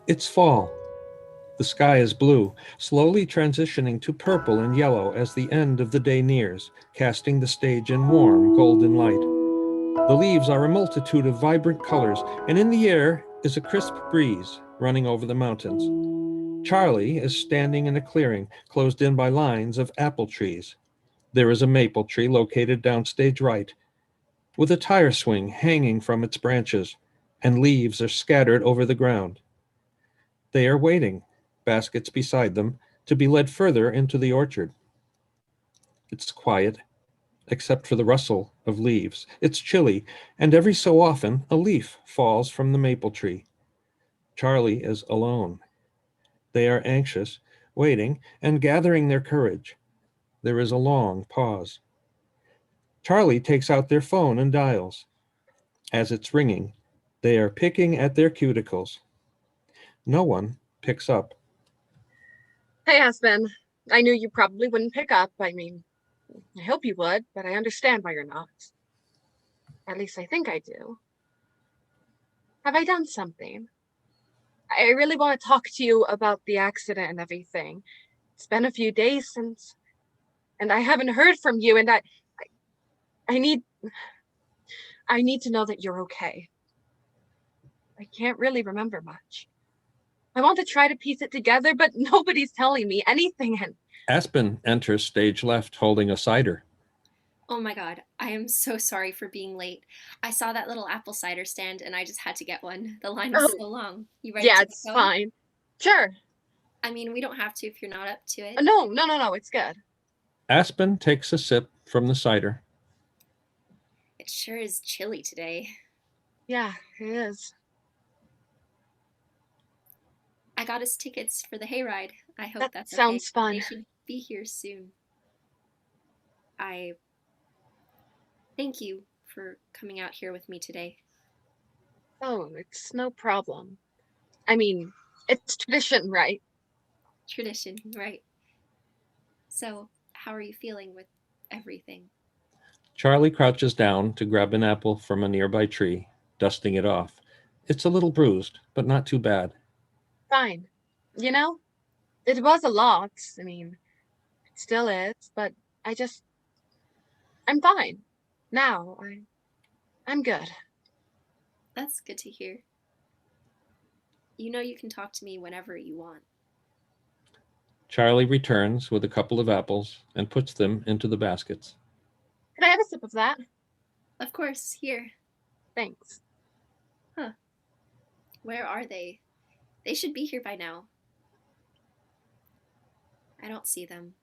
It's fall. The sky is blue, slowly transitioning to purple and yellow as the end of the day nears, casting the stage in warm, golden light. The leaves are a multitude of vibrant colors, and in the air is a crisp breeze running over the mountains. Charlie is standing in a clearing closed in by lines of apple trees. There is a maple tree located downstage right, with a tire swing hanging from its branches, and leaves are scattered over the ground. They are waiting, baskets beside them, to be led further into the orchard. It's quiet, except for the rustle of leaves. It's chilly, and every so often a leaf falls from the maple tree. Charlie is alone. They are anxious, waiting, and gathering their courage. There is a long pause. Charlie takes out their phone and dials. As it's ringing, they are picking at their cuticles. No one picks up. Hey, Aspen. I knew you probably wouldn't pick up. I hope you would, but I understand why you're not. At least I think I do. Have I done something? I really want to talk to you about the accident and everything. It's been a few days and I haven't heard from you, and I need I need to know that you're okay. I can't really remember much. I want to try to piece it together, but nobody's telling me anything, and Aspen enters stage left holding a cider. Oh my god, I am so sorry for being late. I saw that little apple cider stand and I just had to get one. The line was oh, so long. You ready yeah, to get it's going? fine. Sure. I mean, we don't have to if you're not up to it. No, no, no, no, it's good. Aspen takes a sip from the cider. It sure is chilly today. Yeah, it is. I got us tickets for the hayride. I hope That that's okay. sounds They fun. should be here soon. I thank you for coming out here with me today. Oh, it's no problem. I mean, it's tradition, right? Tradition, right? So, how are you feeling with everything? Charlie crouches down to grab an apple from a nearby tree, dusting it off. It's a little bruised, but not too bad. Fine. You know, it was a lot. It still is, but I just, I'm fine. Now, I'm good. That's good to hear. You know you can talk to me whenever you want. Charlie returns with a couple of apples and puts them into the baskets. Can I have a sip of that? Of course, here. Thanks. Huh. Where are they? They should be here by now. I don't see them.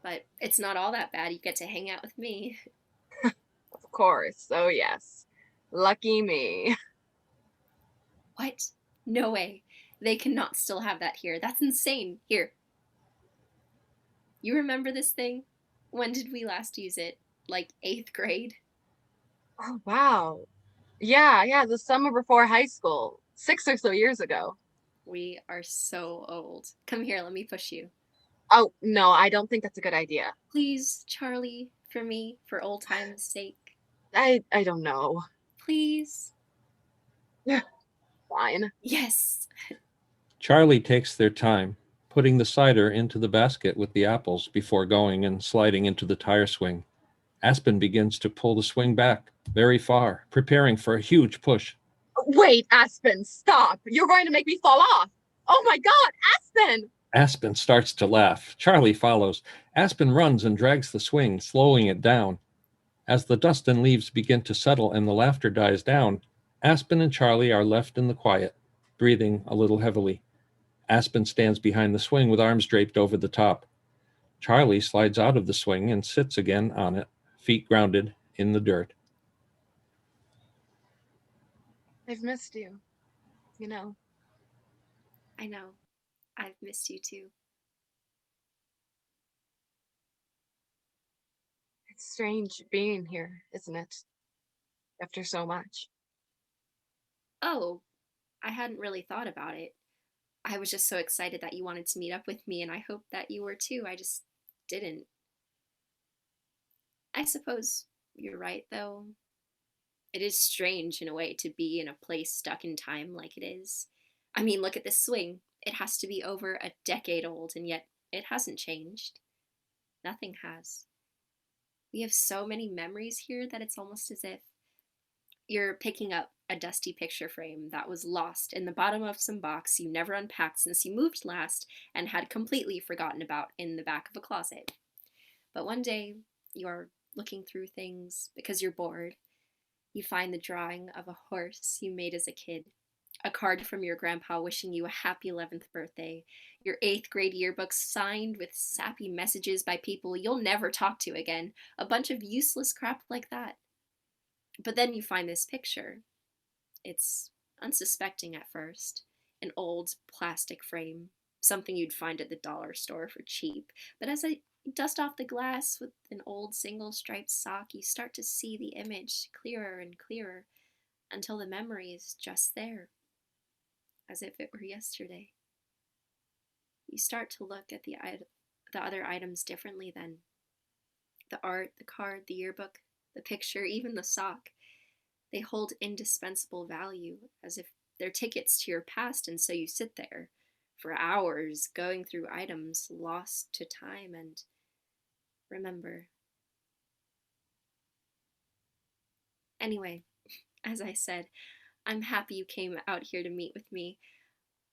But it's not all that bad. You get to hang out with me. Of course. Oh, yes. Lucky me. What? No way. They cannot still have that here. That's insane. Here. You remember this thing? When did we last use it? Like 8th grade? Oh, wow. Yeah, yeah, the summer before high school, 6 or so years ago. We are so old. Come here, let me push you. Oh, no, I don't think that's a good idea. Please, Charlie, for me, for old time's sake. I don't know. Please. Fine. Yes. Charlie takes their time, putting the cider into the basket with the apples before going and sliding into the tire swing. Aspen begins to pull the swing back very far, preparing for a huge push. Wait, Aspen, stop. You're going to make me fall off. Oh my God, Aspen! Aspen starts to laugh. Charlie follows. Aspen runs and drags the swing, slowing it down. As the dust and leaves begin to settle and the laughter dies down, Aspen and Charlie are left in the quiet, breathing a little heavily. Aspen stands behind the swing with arms draped over the top. Charlie slides out of the swing and sits again on it, feet grounded in the dirt. I've missed you, you know. I know. I've missed you too. It's strange being here, isn't it? After so much. Oh, I hadn't really thought about it. I was just so excited that you wanted to meet up with me, and I hoped that you were too. I just didn't. I suppose you're right, though. It is strange in a way to be in a place stuck in time like it is. I mean, look at this swing. It has to be over a decade old, and yet it hasn't changed. Nothing has. We have so many memories here that it's almost as if you're picking up a dusty picture frame that was lost in the bottom of some box you never unpacked since you moved last and had completely forgotten about in the back of a closet. But one day, you're looking through things because you're bored. You find the drawing of a horse you made as a kid, a card from your grandpa wishing you a happy 11th birthday, your 8th grade yearbook signed with sappy messages by people you'll never talk to again, a bunch of useless crap like that. But then you find this picture. It's unsuspecting at first. An old plastic frame, something you'd find at the dollar store for cheap. But as I dust off the glass with an old single striped sock, you start to see the image clearer and clearer until the memory is just there, as if it were yesterday. You start to look at the other items differently then. The art, the card, the yearbook, the picture, even the sock. They hold indispensable value, as if they're tickets to your past, and so you sit there for hours going through items lost to time and remember. Anyway, as I said, I'm happy you came out here to meet with me.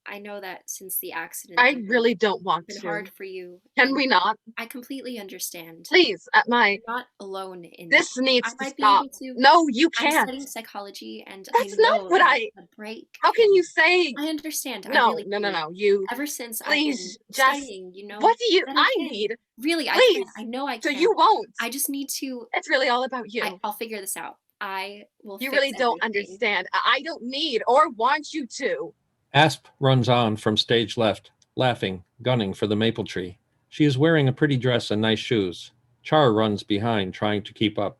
I know that since the accident, I really don't want it's to. been hard for you. Can we not? I completely understand. Please, You're not alone in this needs I to might stop. be able to. No, you I'm can't. studying psychology, and That's I not know what that I. a break. How can you say? I understand. I No, really no, no, do. no. You. Ever since I've been Please, just. studying, you know What do you? that I can. need. Really, I Please. can. I know I So can. you won't. I just need to. It's really all about you. I'll figure this out. I will. You fix really don't everything. understand. I don't need or want you to. Asp runs on from stage left, laughing, gunning for the maple tree. She is wearing a pretty dress and nice shoes. Char runs behind, trying to keep up.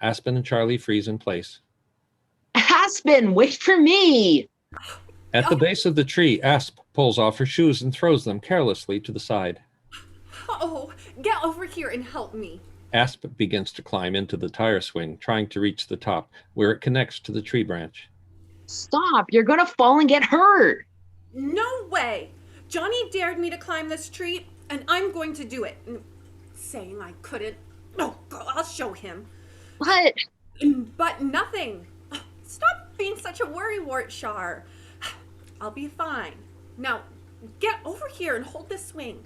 Aspen and Charlie freeze in place. Aspen, wait for me! At the base of the tree, Asp pulls off her shoes and throws them carelessly to the side. Oh, get over here and help me. Asp begins to climb into the tire swing, trying to reach the top, where it connects to the tree branch. Stop, you're gonna fall and get hurt! No way! Johnny dared me to climb this tree, and I'm going to do it. Saying I couldn't. Oh, girl, I'll show him. What? But nothing. Stop being such a worrywart, Char. I'll be fine. Now, get over here and hold this swing.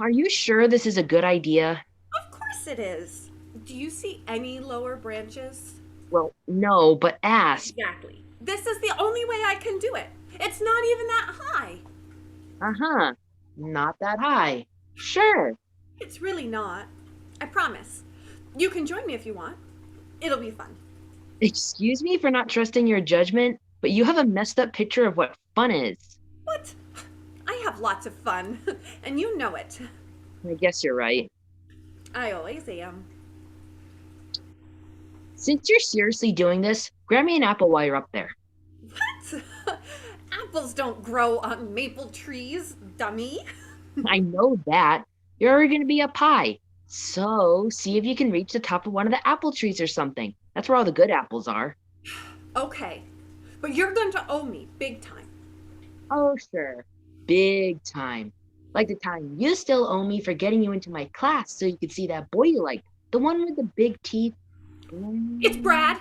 Are you sure this is a good idea? Of course it is. Do you see any lower branches? Well, no, but Asp. Exactly. This is the only way I can do it. It's not even that high. Uh-huh. Not that high. Sure. It's really not. I promise. You can join me if you want. It'll be fun. Excuse me for not trusting your judgment, but you have a messed up picture of what fun is. What? I have lots of fun, and you know it. I guess you're right. I always am. Since you're seriously doing this, grab me an apple while you're up there. What? Apples don't grow on maple trees, dummy. I know that. You're already going to be up high. So, see if you can reach the top of one of the apple trees or something. That's where all the good apples are. Okay, but you're going to owe me big time. Oh, sure. Big time. Like the time you still owe me for getting you into my class so you could see that boy you liked. The one with the big teeth. It's Brad,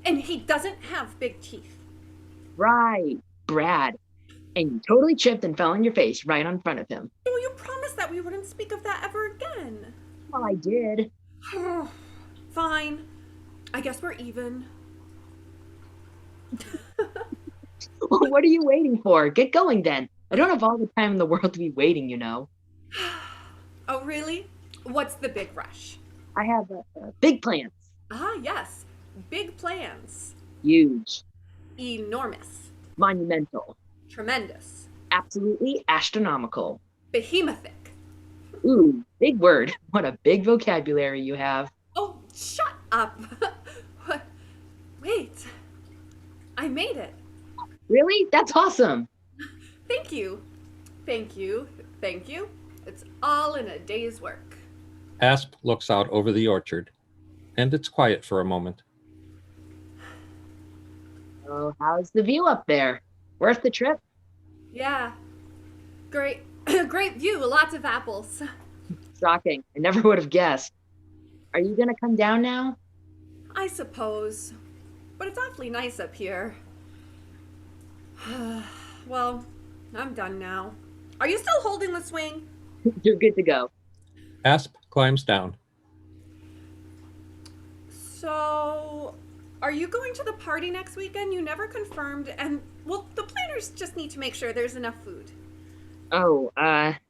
and he doesn't have big teeth. Right, Brad. And you totally tripped and fell on your face right in front of him. Oh, you promised that we wouldn't speak of that ever again. Well, I did. Fine. I guess we're even. What are you waiting for? Get going then. I don't have all the time in the world to be waiting, you know. Oh, really? What's the big rush? I have big plans. Ah, yes. Big plans. Huge. Enormous. Monumental. Tremendous. Absolutely astronomical. Behemothing. Ooh, big word. What a big vocabulary you have. Oh, shut up. What? Wait. I made it. Really? That's awesome. Thank you. Thank you. Thank you. It's all in a day's work. Asp looks out over the orchard, and it's quiet for a moment. Oh, how's the view up there? Worth the trip? Yeah. Great, great view. Lots of apples. Shocking. I never would have guessed. Are you gonna come down now? I suppose. But it's awfully nice up here. Well, I'm done now. Are you still holding the swing? You're good to go. Asp climbs down. So, are you going to the party next weekend? You never confirmed, and, well, the planners just need to make sure there's enough food. Oh,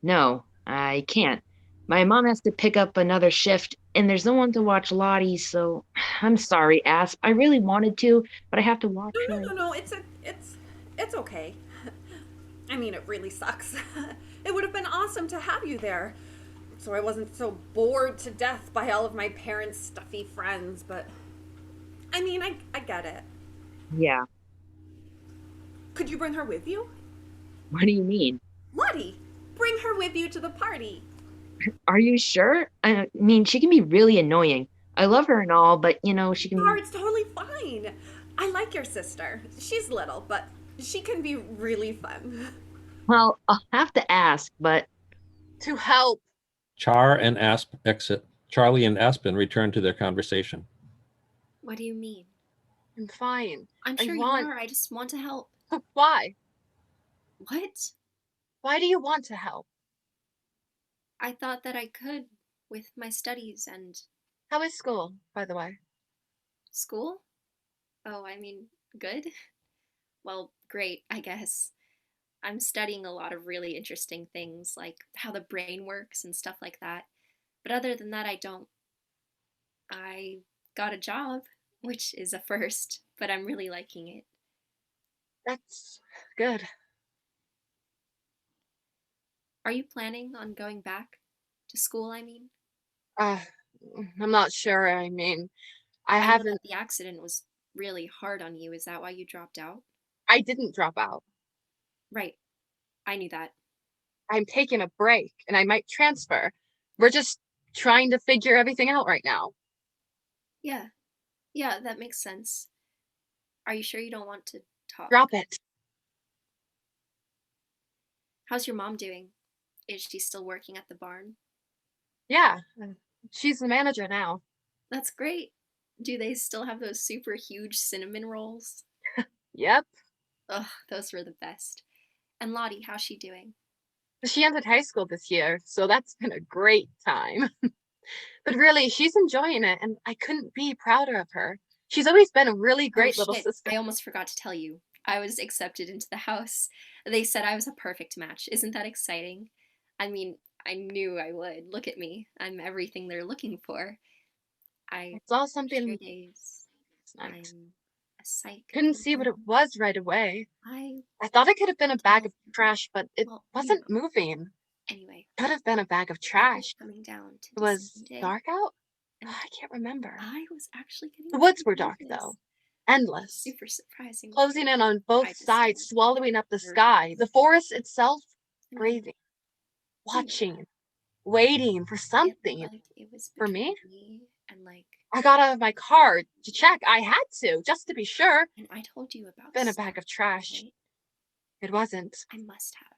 no, I can't. My mom has to pick up another shift, and there's no one to watch Lottie, so I'm sorry, Asp. I really wanted to, but I have to watch No, her. no, no, no. It's okay. I mean, it really sucks. It would have been awesome to have you there, so I wasn't so bored to death by all of my parents' stuffy friends. But I mean, I get it. Yeah, Could you bring her with you, what do you mean? Lottie? Bring her with you to the party. Are you sure? I mean, she can be really annoying. I love her and all, but she Sure, can. it's totally fine. I like your sister. She's little, but she can be really fun. Well, I'll have to ask, but To help. Char and Asp exit. Charlie and Aspen return to their conversation. What do you mean? I'm fine. I'm I sure want- you are. I just want to help. Why? What? Why do you want to help? I thought that I could with my studies and How is school, by the way? school. Oh, I mean, good. Well, great, I guess. I'm studying a lot of really interesting things, like how the brain works and stuff like that. But other than that, I don't. I got a job, which is a first, but I'm really liking it. That's good. Are you planning on going back to school, I mean? Uh, I'm not sure. I mean, I know haven't. that the accident was really hard on you. Is that why you dropped out? I didn't drop out. Right. I knew that. I'm taking a break and I might transfer. We're just trying to figure everything out right now. Yeah. Yeah, that makes sense. Are you sure you don't want to talk? Drop it. How's your mom doing? Is she still working at the barn? Yeah, she's the manager now. That's great. Do they still have those super huge cinnamon rolls? Yep. Ugh, those were the best. And Lottie, how's she doing? She entered high school this year, so that's been a great time. But really, she's enjoying it, and I couldn't be prouder of her. She's always been a really great little shit. sister. I almost forgot to tell you. I was accepted into the house. They said I was a perfect match. Isn't that exciting? I mean, I knew I would. Look at me. I'm everything they're looking for. I It's all something sure days. I'm night. a psych. Couldn't see what it was right away. I I thought it could have been a bag of trash, but it well, wasn't moving. Anyway, Could have been a bag of trash. coming down to It was December day, dark out? and I can't remember. I was actually getting The woods were really dark, nervous. though. Endless. Super surprising. Closing in on both I just sides, felt swallowing up the very sky. The forest itself, and breathing, I watching, waiting for felt something. like it was For me? between me and like, I got out of my car to check. I had to, just to be sure. and I told you about Been a stuff, bag of trash. right? It wasn't. I must have.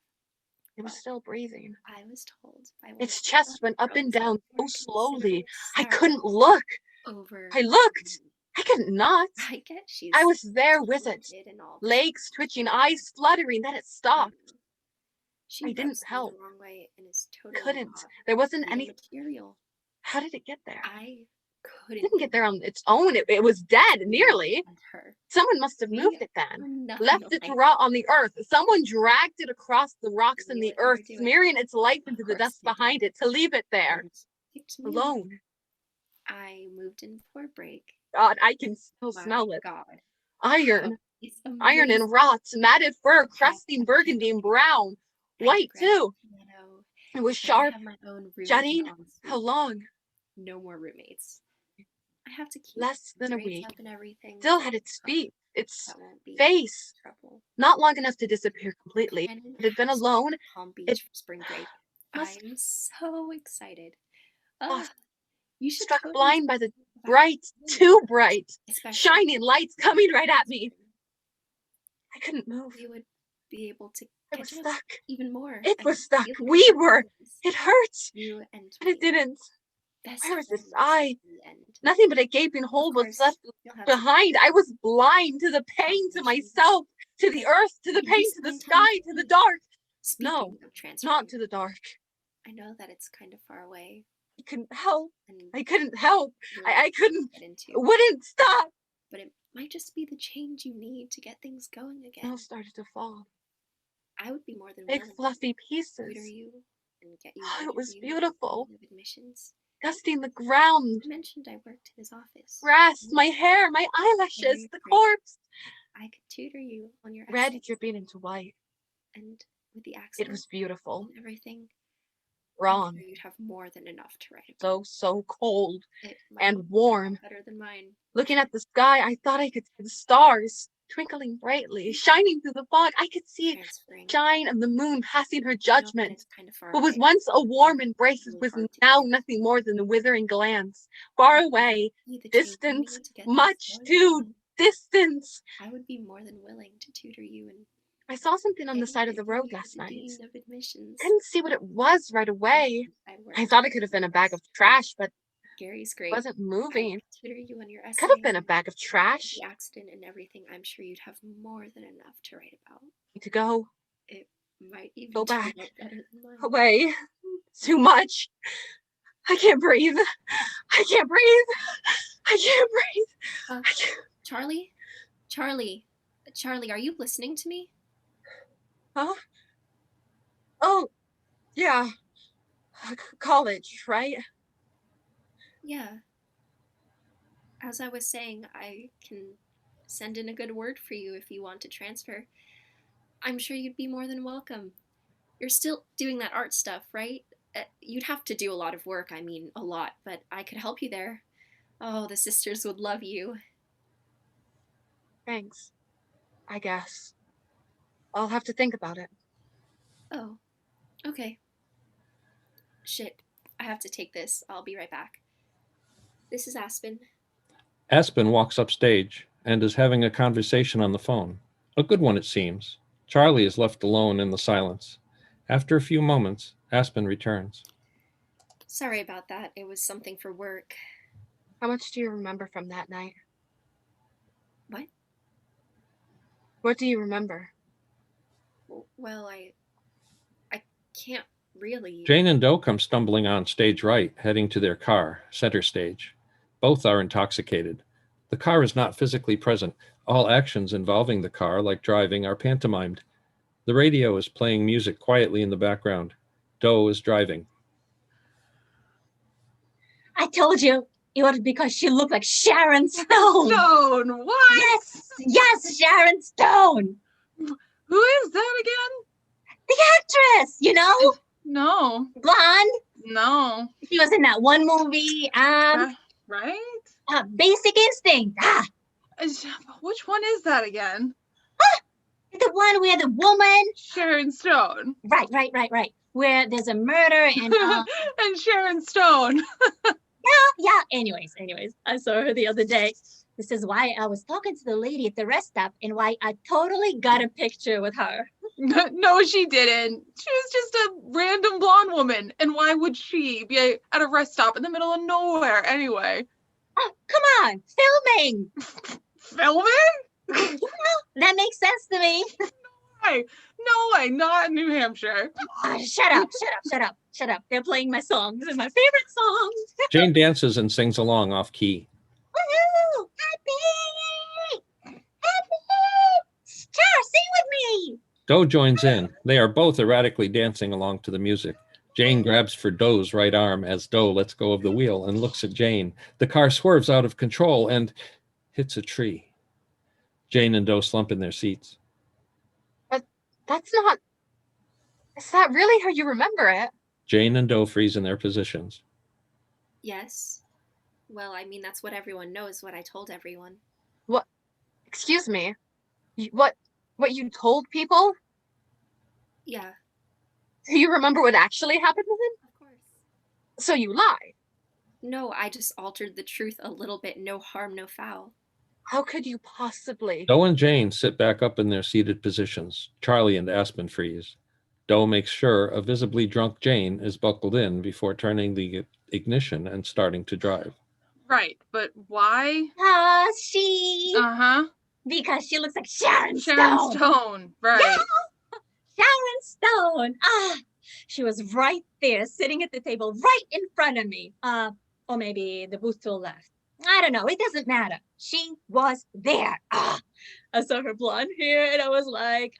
It was still breathing. I was told by one Its of the chest other went up and girls down that were so slowly. considered I stars couldn't look. over. I looked. I couldn't not. I get she's. I was there with it. talented and all, but Legs twitching, eyes fluttering, then it stopped. She I didn't rubs me help. the wrong way and is totally Couldn't. not There wasn't real any. material. How did it get there? I It couldn't didn't get there on its own. It was dead, nearly. find her. Someone must have We moved it then. are nothing Left it to alike. rot on the earth. Someone dragged it across the rocks I and knew the what they were earth, doing. smearing its life Of into the course dust they did. behind it to leave it there, And picked me. alone. I moved in for a break. God, I can still My smell it. God. Iron. It's Iron amazing. and rot, matted fur, crusting I burgundy and brown. had White, grand too. piano, It was and I sharp, have my own room jutting. en suite. How long? No more roommates. I have to keep Less than a grades week. up and everything. Still but had its feet, its that won't be face. trouble. Not long enough to disappear completely. Cannon It had been has alone. Palm Beach It for spring break. must I'm so excited. Oh, You should struck totally blind by the talk about bright, it, too bright, especially shining lights coming right at me. I couldn't move. we would be able to It was Catching us stuck. even more. It I was can stuck. feel it We in my were. bones. It hurt. You and But it my didn't. best Where was its friends eye? in the end. Nothing but a gaping Of hole was course, left you'll have behind. I was blind to the pain, to myself, to the earth, to the Maybe pain, to the spend time sky, with to the me. dark. Speaking No, of transferring, not to the dark. I know that it's kind of far away, I couldn't help. and I couldn't help. really I couldn't. get into, Wouldn't stop. but it might just be the change you need to get things going again. Snow started to fall. I would be more than Big willing fluffy to tutor pieces. you and get you. Oh, it was interviewed beautiful. of admissions. Dusting the ground. I mentioned I worked in his office. Grass, my hair, my eyelashes, Very the great. corpse. I could tutor you on your Red essays, dripping into white. and with the accent It was beautiful. and everything, Wrong. I'm sure you'd have more than enough to write about. So cold It might and even turn warm. out better than mine. Looking at the sky, I thought I could see the stars twinkling brightly, shining through the fog. I could see Transferring. the shine of the moon passing her I know that judgment. it's kind of far What was away. once a warm embrace Really was hard to now get. nothing more than a withering glance. Far away, Be the change you distant, need to get things much going too again. distant. I would be more than willing to tutor you and I saw something on the get side you of the road interviewed last with the night. dean of admissions. Couldn't see what it was right away. I I thought it could have been a bag of trash, but Gary's it great. wasn't I moving. could tutor you on your essay. Could have been a bag of With trash. the accident and everything, I'm sure you'd have more than enough to write about. To go It might even Go turn back. out better than mine. away. Too much. I can't breathe. I can't breathe. I can't breathe. Uh, I can't. Charlie, are you listening to me? Huh? Oh, yeah. College, right? Yeah. As I was saying, I can send in a good word for you if you want to transfer. I'm sure you'd be more than welcome. You're still doing that art stuff, right? You'd have to do a lot of work, I mean, a lot, but I could help you there. Oh, the sisters would love you. Thanks. I guess. I'll have to think about it. Oh, okay. Shit, I have to take this. I'll be right back. This is Aspen. Aspen walks upstage and is having a conversation on the phone. A good one, it seems. Charlie is left alone in the silence. After a few moments, Aspen returns. Sorry about that. It was something for work. How much do you remember from that night? What? What do you remember? Well, I can't really. Jane and Doe come stumbling on stage right, heading to their car, center stage. Both are intoxicated. The car is not physically present. All actions involving the car, like driving, are pantomimed. The radio is playing music quietly in the background. Doe is driving. I told you it was because she looked like Sharon Stone. Stone, what? Yes, Sharon Stone. Who is that again? The actress, you know, No, blonde. no. She was in that one movie, Right? Basic Instinct. Which one is that again? The one where the woman, Sharon Stone. right. Where there's a murder and And Sharon Stone. yeah. Anyways, I saw her the other day. This is why I was talking to the lady at the rest stop and why I totally got a picture with her. No, she didn't. She was just a random blonde woman. And why would she be at a rest stop in the middle of nowhere anyway? Oh, come on, filming. Filming? That makes sense to me. No way, not in New Hampshire. Oh, shut up. They're playing my songs. They're my favorite songs. Jane dances and sings along off key. Woohoo! Happy! Char, sing with me. Doe joins in. They are both erratically dancing along to the music. Jane grabs for Doe's right arm as Doe lets go of the wheel and looks at Jane. The car swerves out of control and hits a tree. Jane and Doe slump in their seats. Is that really how you remember it? Jane and Doe freeze in their positions. Yes. Well, I mean, that's what everyone knows, what I told everyone. What? Excuse me. What you told people? Yeah, Do you remember what actually happened with him? of course. So you lied. No, I just altered the truth a little bit. No harm, no foul. How could you possibly? Doe and Jane sit back up in their seated positions. Charlie and Aspen freeze. Doe makes sure a visibly drunk Jane is buckled in before turning the ignition and starting to drive. Right, but why? She. Uh-huh. Because she looks like Sharon Sharon Stone. Stone, right. Sharon Stone. She was right there, sitting at the table, right in front of me. Or maybe the booth to the left. I don't know. It doesn't matter. She was there. I saw her blonde hair, and I was like,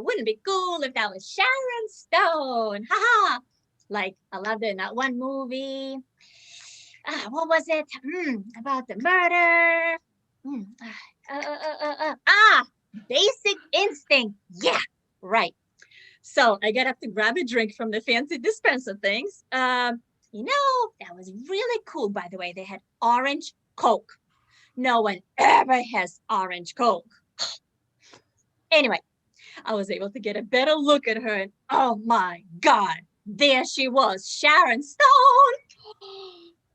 wouldn't it be cool if that was Sharon Stone? Haha. Like, I loved it in that one movie. What was it? About the murder. Basic Instinct. Yeah, right. So I get up to grab a drink from the fancy dispenser things. That was really cool, by the way. They had orange Coke. No one ever has orange Coke. Anyway, I was able to get a better look at her, and oh my God, there she was, Sharon Stone.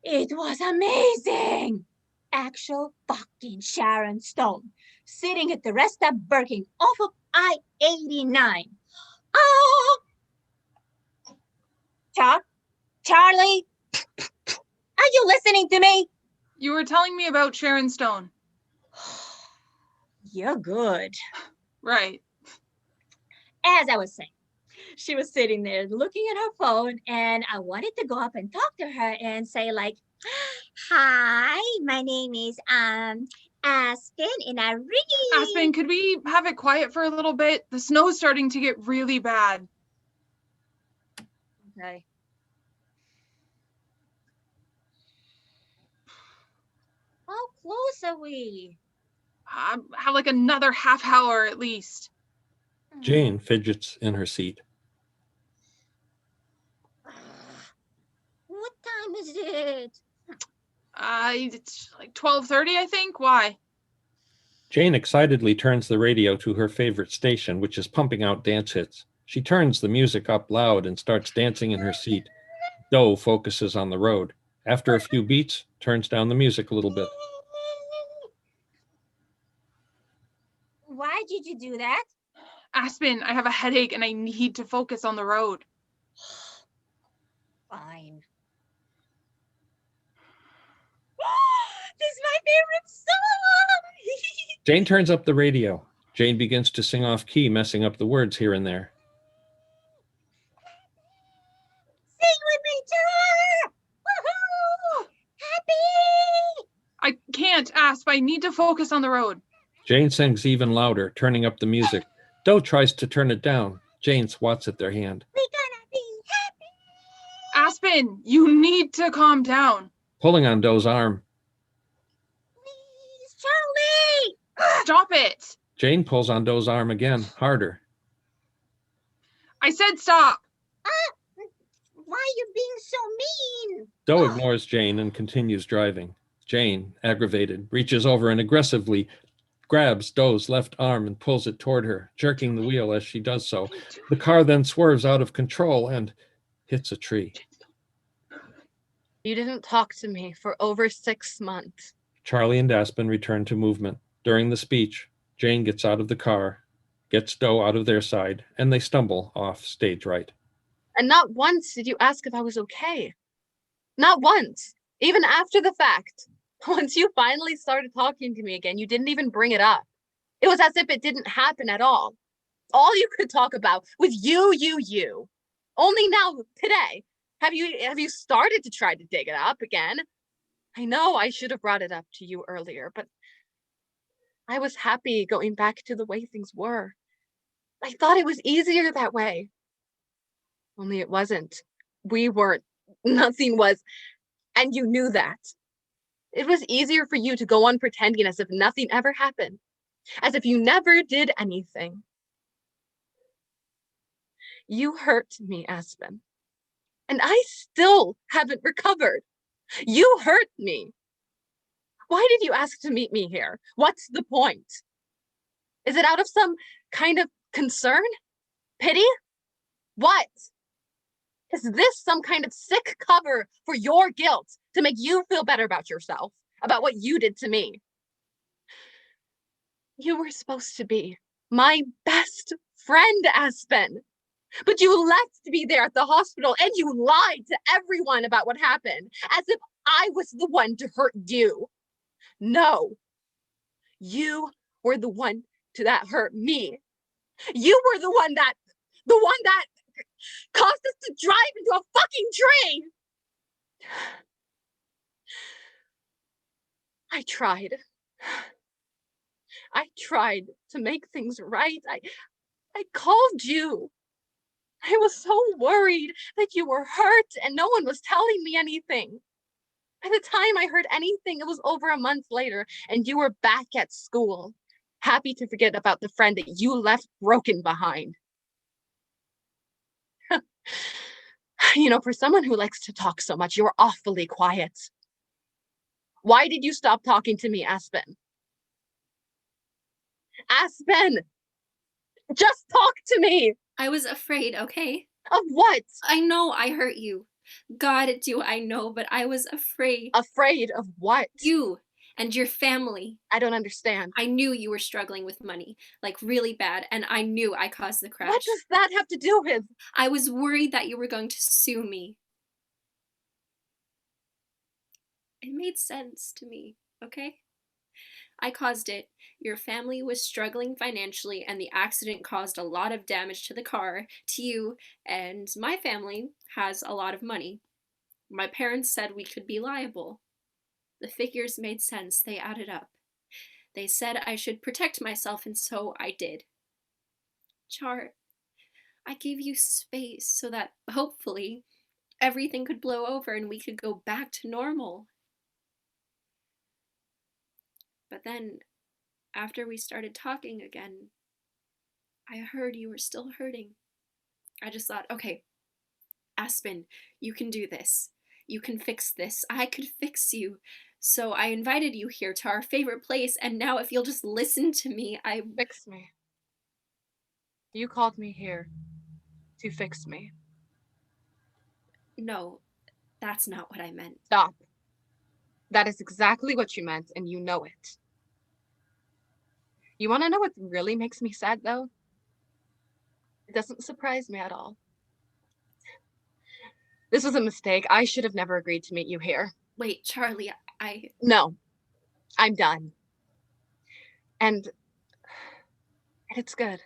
It was amazing. Actual fucking Sharon Stone, sitting at the rest stop Birking off of I-89. Charlie, are you listening to me? You were telling me about Sharon Stone. You're good. Right. As I was saying, she was sitting there looking at her phone, and I wanted to go up and talk to her and say, like, hi, my name is Aspen, and I really... Aspen, could we have it quiet for a little bit? The snow's starting to get really bad. Okay. How close are we? Have like another half hour at least. Jane fidgets in her seat. What time is it? It's like 12:30, I think. Why? Jane excitedly turns the radio to her favorite station, which is pumping out dance hits. She turns the music up loud and starts dancing in her seat. Doe focuses on the road. After a few beats, turns down the music a little bit. Why did you do that? Aspen, I have a headache and I need to focus on the road. Fine. This is my favorite song! Jane turns up the radio. Jane begins to sing off key, messing up the words here and there. Sing with me, Tar! Woohoo! Happy! I can't, Asp. I need to focus on the road. Jane sings even louder, turning up the music. Doe tries to turn it down. Jane swats at their hand. We're gonna be happy! Aspen, you need to calm down. Pulling on Doe's arm. Please, Charlie! Stop it. Jane pulls on Doe's arm again, harder. I said stop. Why are you being so mean? Doe ignores Jane and continues driving. Jane, aggravated, reaches over and aggressively grabs Doe's left arm and pulls it toward her, jerking the wheel as she does so. The car then swerves out of control and hits a tree. You didn't talk to me for over 6 months. Charlie and Aspen return to movement. During the speech, Jane gets out of the car, gets Doe out of their side, and they stumble off stage right. And not once did you ask if I was okay. Not once. Even after the fact. Once you finally started talking to me again, you didn't even bring it up. It was as if it didn't happen at all. All you could talk about was you. Only now, today, have you started to try to dig it up again? I know I should have brought it up to you earlier, but I was happy going back to the way things were. I thought it was easier that way. Only it wasn't. We weren't. Nothing was. And you knew that. It was easier for you to go on pretending as if nothing ever happened. As if you never did anything. You hurt me, Aspen. And I still haven't recovered. You hurt me. Why did you ask to meet me here? What's the point? Is it out of some kind of concern? Pity? What? Is this some kind of sick cover for your guilt to make you feel better about yourself, about what you did to me? You were supposed to be my best friend, Aspen. But you left me there at the hospital and you lied to everyone about what happened, as if I was the one to hurt you. No, you were the one that hurt me. You were the one that caused us to drive into a fucking train. I tried to make things right. I called you. I was so worried that you were hurt and no one was telling me anything. By the time I heard anything, it was over a month later and you were back at school, happy to forget about the friend that you left broken behind. You know, for someone who likes to talk so much, you're awfully quiet. Why did you stop talking to me, Aspen? Aspen! Just talk to me! I was afraid, okay? Of what? I know I hurt you. God, do I know, but I was afraid. Afraid of what? You and your family. I don't understand. I knew you were struggling with money, like really bad, and I knew I caused the crash. What does that have to do with? I was worried that you were going to sue me. It made sense to me, okay? I caused it. Your family was struggling financially, and the accident caused a lot of damage to the car, to you, and my family has a lot of money. My parents said we could be liable. The figures made sense. They added up. They said I should protect myself, and so I did. Char, I gave you space so that, hopefully, everything could blow over and we could go back to normal. But then, after we started talking again, I heard you were still hurting. I just thought, okay, Aspen, you can do this. You can fix this. I could fix you. So I invited you here to our favorite place, and now if you'll just listen to me, Fix me. You called me here to fix me. No, that's not what I meant. Stop. That is exactly what you meant, and you know it. You want to know what really makes me sad, though? It doesn't surprise me at all. This was a mistake. I should have never agreed to meet you here. Wait, Charlie, No, I'm done. And it's good.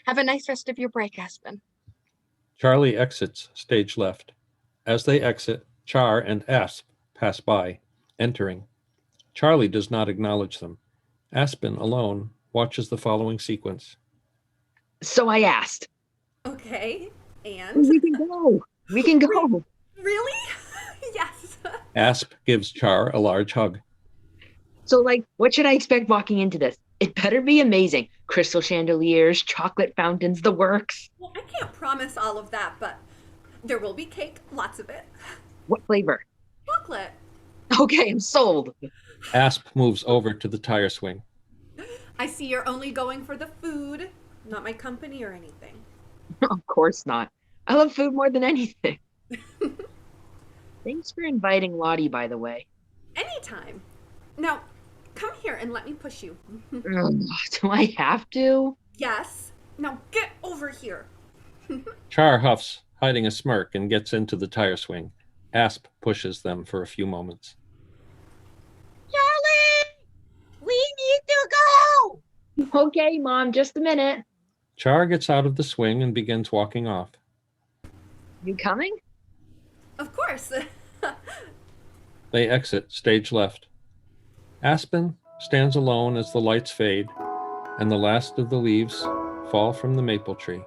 Have a nice rest of your break, Aspen. Charlie exits stage left. As they exit, Char and Asp pass by, entering. Charlie does not acknowledge them. Aspen, alone, watches the following sequence. So I asked. Okay, and? We can go. We can go. Really? Yes. Asp gives Char a large hug. So, what should I expect walking into this? It better be amazing. Crystal chandeliers, chocolate fountains, the works. Well, I can't promise all of that, but there will be cake, lots of it. What flavor? Chocolate. Okay, I'm sold. Asp moves over to the tire swing. I see you're only going for the food, not my company or anything. Of course not. I love food more than anything. Thanks for inviting Lottie, by the way. Anytime. Now, come here and let me push you. Do I have to? Yes. Now get over here. Char huffs, hiding a smirk, and gets into the tire swing. Asp pushes them for a few moments. Charlie! We need to go! Okay, Mom, just a minute. Char gets out of the swing and begins walking off. You coming? Of course. They exit stage left. Aspen stands alone as the lights fade and the last of the leaves fall from the maple tree.